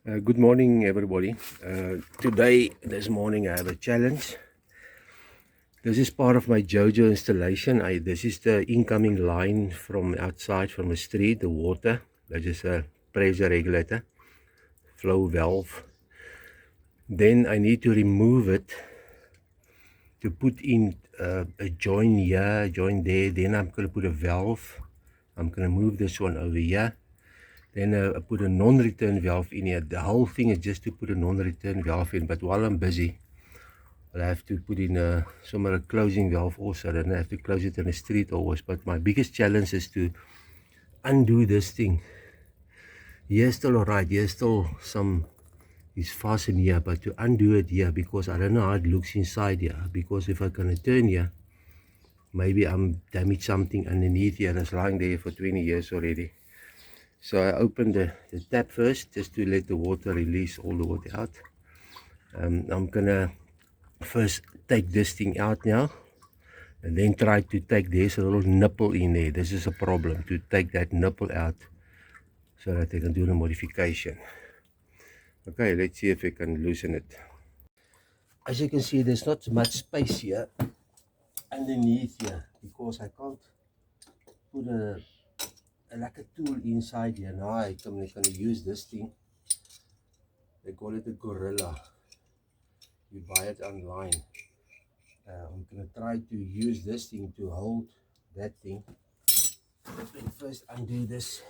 Good morning, everybody. This morning, I have a challenge. This is part of my JoJo installation. This is the incoming line from outside from the street, the water. That is a pressure regulator, flow valve. Then I need to remove it to put in a joint here, joint there. Then I'm going to put a valve. I'm going to move this one over here. Then I put a non-return valve in here. The whole thing is just to put a non-return valve in. But while I'm busy, I have to put in a closing valve also. Then I have to close it in the street always. But my biggest challenge is to undo this thing. Here's still alright. Here's still some is fastened here, but to undo it here, because I don't know how it looks inside here. Because if I can turn here, maybe I'm damaged something underneath here, and it's lying there for 20 years already. So I opened the tap first, just to let the water release all the water out. I'm gonna first take this thing out now, and then try to take, there's a little nipple in there. This is a problem, to take that nipple out so that I can do the modification. Okay, let's see if I can loosen it. As you can see, there's not much space here underneath here, because I can't put like a tool inside here. Now I'm going to use this thing. They call it a gorilla. You buy it online. I'm going to try to use this thing to hold that thing. Let me first undo this.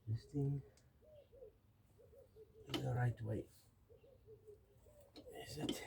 This thing is the right way. Is it?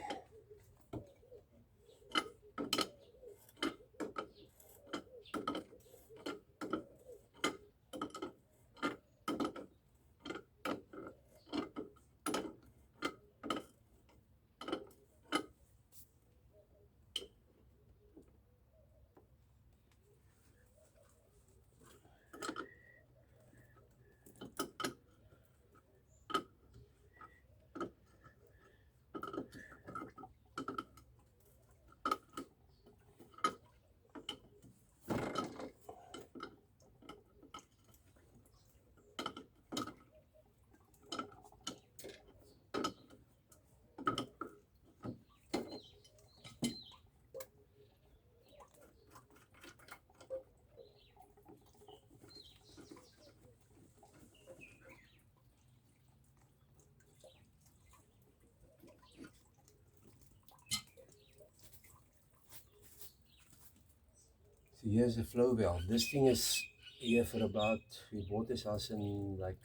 So here's the flow valve. This thing is here for about, we bought this house in like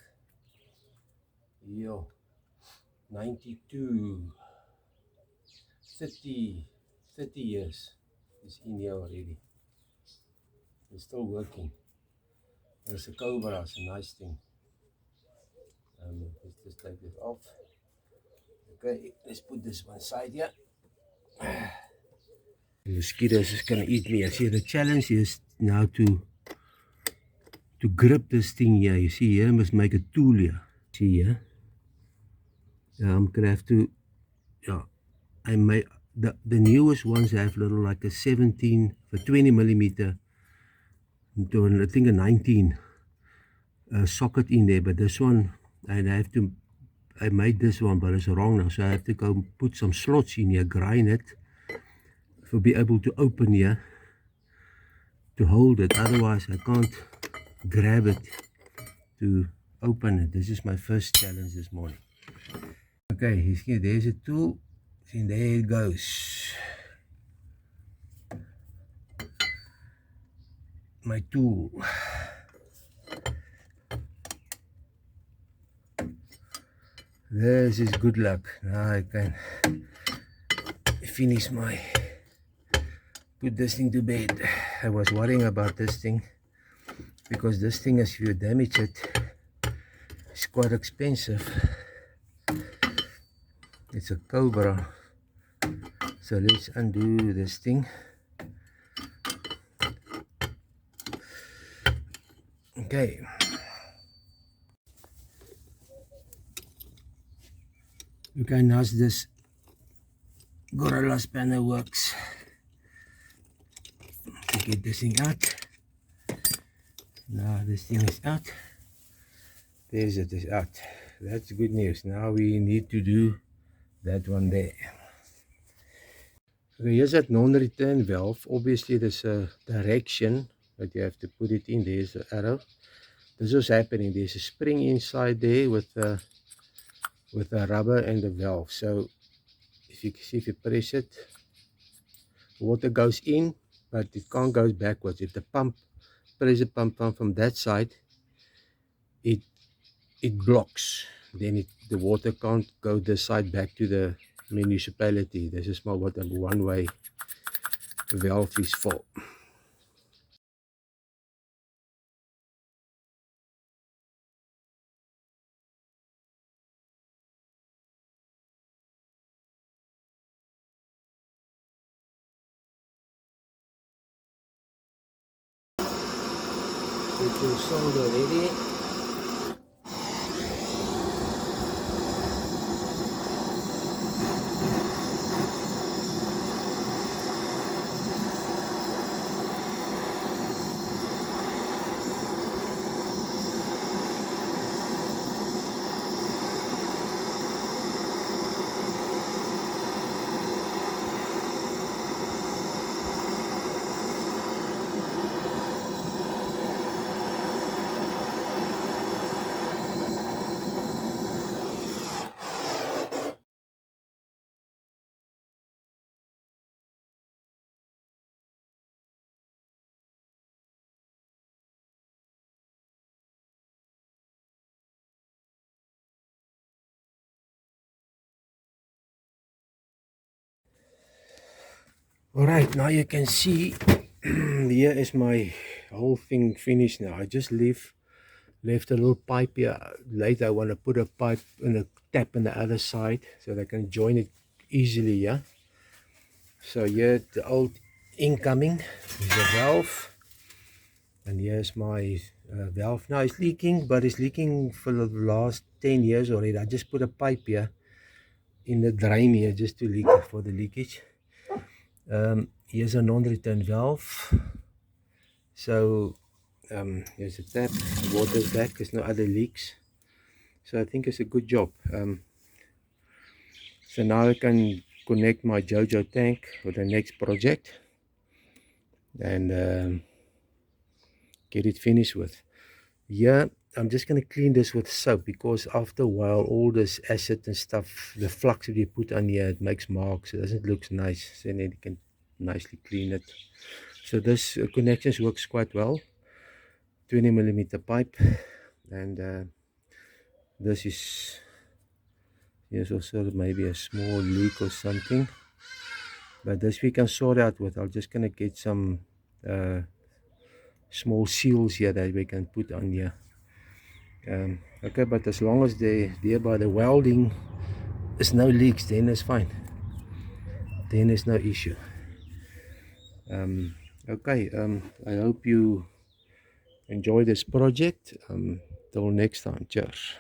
year 92, 30 years. It's in here already. It's still working. There's a Cobra, it's a nice thing. Let's just take this off. Okay, let's put this one side here. The mosquitoes is gonna eat me. I see the challenge is now to grip this thing here. You see here, I must make a tool here. See here. I'm gonna have to, yeah, I made the newest ones have little like a 17 for 20 millimeter to I think a 19 socket in there, but this one, and I made this one, but it's wrong now, so I have to go put some slots in here, grind it to be able to open here to hold it. Otherwise I can't grab it to open it. This is my first challenge this morning. Okay, there's a tool, and there it goes. My tool. This is good luck. Now I can finish put this thing to bed. I was worrying about this thing, because this thing, if you damage it, it's quite expensive. It's a Cobra. So let's undo this thing. Okay, Okay, now this Gorilla spanner works. To get this thing out. Now this thing is out. There's it is out. That's good news. Now we need to do that one there. So here's that non-return valve. Obviously there's a direction that you have to put it in. There's the arrow. This is happening. There's a spring inside there with a rubber and the valve. So if you see, if you press it, water goes in, but it can't go backwards. If the pump, press the pump from that side, it blocks. Then the water can't go this side back to the municipality. This is my what a one-way valve is for. It will sold already. Alright, now you can see here is my whole thing finished now. I just left a little pipe here. Later I want to put a pipe and a tap on the other side so that I can join it easily. Yeah. So here the old incoming is the valve, and here's my valve. Now it's leaking, but it's leaking for the last 10 years already. I just put a pipe here in the drain here just to leak for the leakage. Here's a non-return valve. So here's a tap, water's back, there's no other leaks. So I think it's a good job. So now I can connect my JoJo tank with the next project and get it finished with. Here I'm just going to clean this with soap, because after a while all this acid and stuff, the flux that you put on here, it makes marks. It doesn't look nice. So then you can nicely clean it. So this connections works quite well. 20mm pipe, and this is, here's also maybe a small leak or something, but this we can sort out with. I'm just gonna get some small seals here that we can put on here. Okay, but as long as there by the welding there's no leaks, then it's fine, then there's no issue. Okay, I hope you enjoy this project. Till next time, cheers.